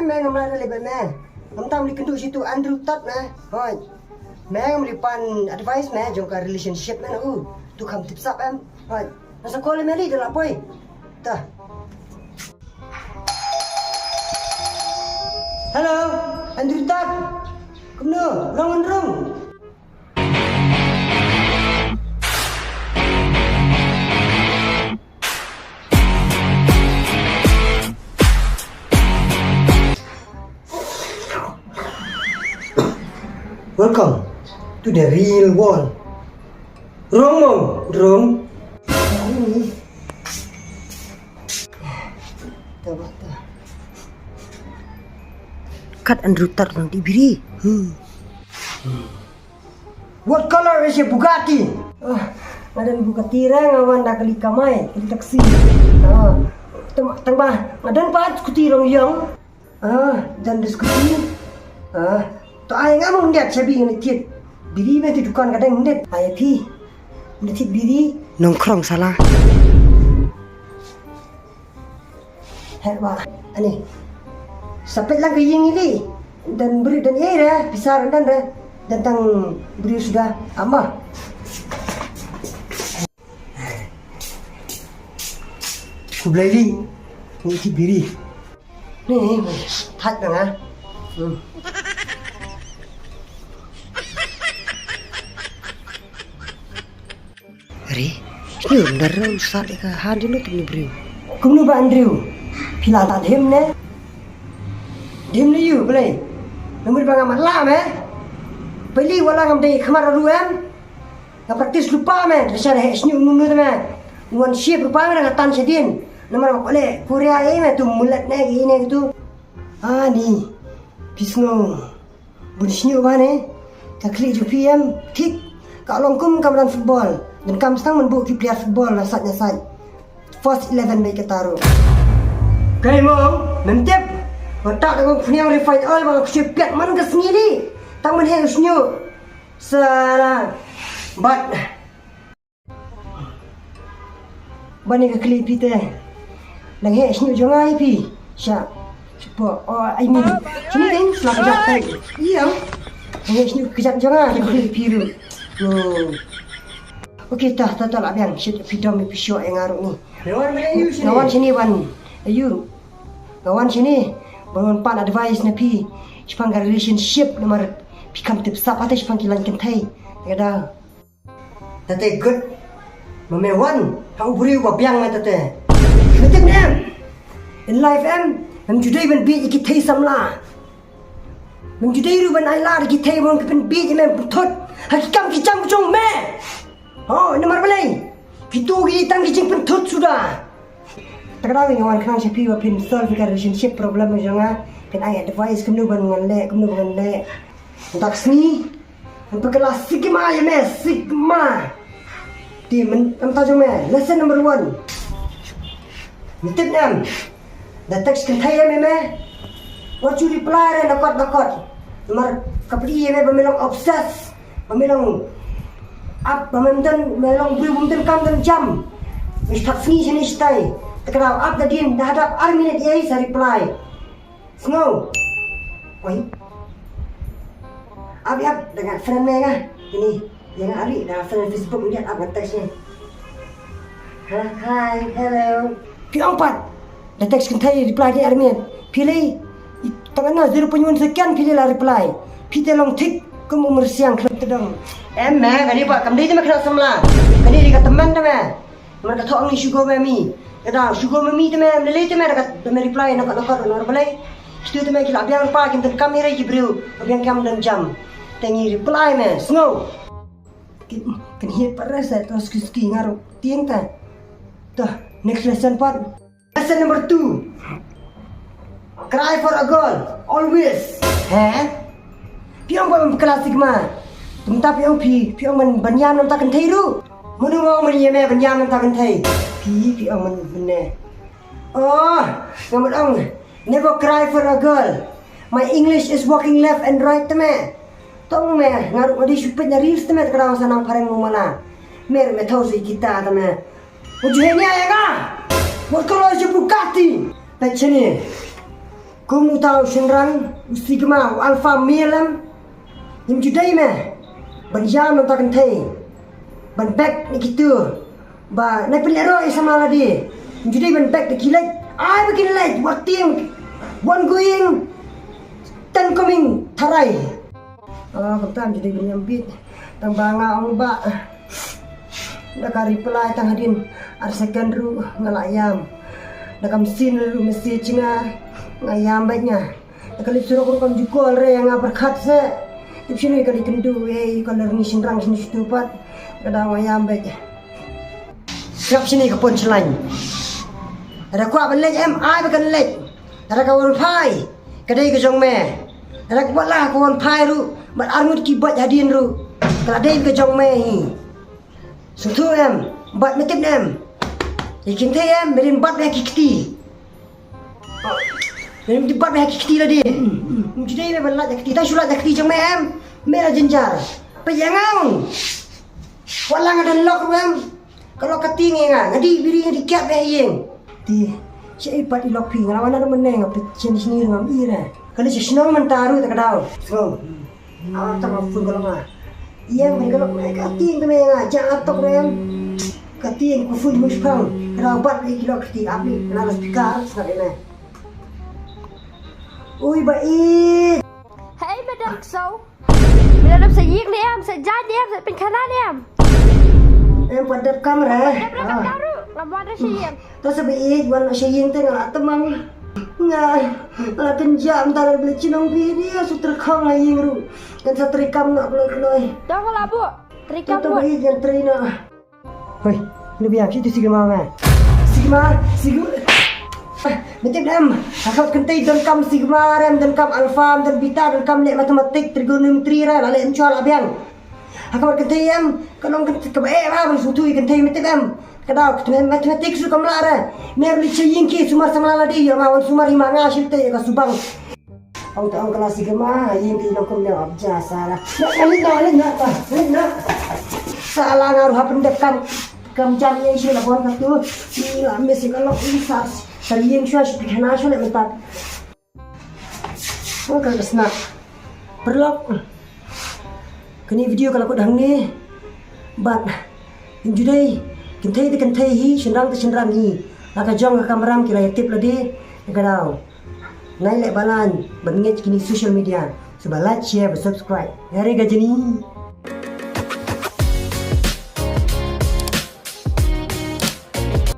mẹ ngâm lại đây mẹ ngâm tam đi kendu situ Andrew Tat nè rồi mẹ ngâm đi pan advice mẹ trong cái relationship mẹ nó tu kham tip sap em rồi nó sẽ call mẹ đi được là boy ta hello Andrew Tat come no long and wrong. Welcome to the real world. Wrong mom, wrong. Cut and rutar ng dibiri. What color is your Bugatti? Madan Bugatti ra ngawan dah kali kamay, kali taksi. Tengah, madan pa skuti rong yang. Dan diskusi. To ai ngam ndet chabi ngani tit biri me ti dukan kadang ndet ai pi ndet biri nongkrong salah hebat ani sampai lang kaying ini dan beri dan era besar dan tentang beri sudah ama kublai ni ti biri ni that dang Ini benar usah deka handi lu tu bro. Kamu ba Andrew? Pila tak hem ne? Dem ni you boleh. Nomor bang amat lah me. Beli wala ngam dei khamar ruam. Ngam praktis lupa me. Dasar hes ni unu tu me. Nuan shape lupa me dengan tan sedin. Nomor boleh Korea me tu mulat ne ini tu. Ni. Pisngo. Bunisni ba ne? Takli ju PM tik. Kalau kum kameran football. Dan kami sedang membuat player football lah saatnya saat first 11 baik ketaru. Kau mau mentep, otak dengan punya refined oil bang siapkan mana ke sendiri, tak mana harusnya salah, but bani ke klip itu, lagi harusnya jangan ipi, siap, siapa, ini, sini kan, selaka jatuh, iya, lagi harusnya kejap jangan klip itu. Okey tak lah biang shit video mi pisau yang ngaruk ni. Kawan sini wan. Ayu. Kawan sini bangun pan advice na pi. Sipang relationship nomor pikam tip sap atau sipang kilan kentai. Ada. Tate good. Memewan. Kau beri wa biang mai tate. Betul ni. In life am judai ban bi ikitai samla. Mem judai ru ban ai la ikitai ban kepen bi mem thot. Hakikam kicam kucung me. Nomor balai. Pitu gini tang kicing pentut sudah. Tak tahu yang orang kenal siapa yang pin solve relationship problem jangan. Pen ayat advice kamu dengan lek. Untuk sini, untuk kelas sigma ya mes sigma. Di entah jomel. Lesson number 1. Mitip nam. The text kentai ya meme. What you reply nakot. Nomor kapri ya me pemilang obses, pemilang up pementen melong beri kam dan jam mistak sini sini stay terkenal up tadi dah ada minute ye saya reply snow oi up dengan friend mereka ini yang hari dah friend Facebook lihat up teksnya hi hello P4 dah teks kentai reply di minute pilih terkenal 0.1 sekian pilih lah reply pilih long tick kamu mersiang klub tedang mẹ cái này bảo cầm đi thì mày không xong là cái này thì cả tấm măng đó mà cái thọ này sugar mami cái đó sugar mami thì mày lấy thì mày cái mày reply nó nó boleh itu thì mày kira biang pa kita kamera je bro biang kam dan jam tangi reply mày snow cái này paras terus ski ngaruh tiang ta tuh next lesson part lesson number 2 cry for a girl always piang buat klasik mah Tentang piang man banyan nam takkan thai ru. Munu mau mari me banyan nam takkan thai. Piang man benne. Ngamat ong. Never cry for a girl. My English is walking left and right teme. Tong me ngaru adi supet nyari teme kadang sanang pareng mana. Mer me thau si kita teme. Ujhe ni ayega. What color is your Bugatti? Baik sini. Kumu tahu senrang sigma alfa milam im judai me ban jam nonton kan thei ban back ni gitu ba nak pelero sama ladi im judai ban back dikilai ai bikin late buat tim one going ten coming tharai ketam jadi menyambit tang banga ong ba dak reply tang hadin ar second ru ngalayam dak mesin ru message nga ngayam baiknya kali suruh kurang jukol re yang berkat se di sini kali kendu kalau ni senrang sini stupat kadang ngayam baik siap sini ke punchline ada kuat belej ai bukan lej ada kawan pai kedai ke jong me ada kuatlah kawan pai ru bat arngut kibat hadin ru kalau dai ke jong me hi sutu bat metip ikin te merin bat me kikti Em di bat mek kiti ladi. Jadi me balat kiti ta sulat kiti jang me mera jenjar. Payangau. Walang ada lok kalau ketingi ngadi biri ngadi kat be yeng. Ti si pat di lok pi ngalawan ada meneng apa chen sini ngam ira. Kalau si senang mentaru tak kadau. So. Tak mafun kalau ngah. Iya me kalau me kating me ngajak atok kating kufun muspang. Kadau bat be lok kiti api nalas pikar sakene. Ui baik. Hãy mà đâm sâu. Bây giờ sẽ giết đi em, sẽ giết đi em, sẽเป็นคณะđi em. Em buat dap kamera. Dap baru, lawan ada sih. Terus baik buat saying teh ngalak temang. Ngai, latin jam tar beli cinong video sutra khang aying ru. Dan satrikam nak beloi. Jangan lah bu. Trikam Tuh bu. baik yang trina. Hoi, lebih apa sih tu sigma mah? Sigma. Betul dem. Akak kentai dan kam sigma rem dan kam alfa dan beta dan kam lek matematik trigonometri ra la lek mencual abiang. Akak kentai kalau kentai ke ba bang sutu kentai betul dem. Kadau matematik su kam la ra. Mer li chaying ki sumar samala di ya mawan sumar imanga shilte ka subang. Au ta ang kelas sigma ying ki lokum le abja sala. Nak salah ngaruh pendek kam jam yang isu lapon satu. Ni la mesi kalau isas. Sering syuah pikirna syuah nak mentak. Kalau kesna perlok. Kini video kalau kau dah ni, bat injudai kentai hi senrang hi. Laka jong ke kameram kira tip ladi kadau. Naik lek balan bengit kini social media. Sebab like, share, subscribe. Hari gajani.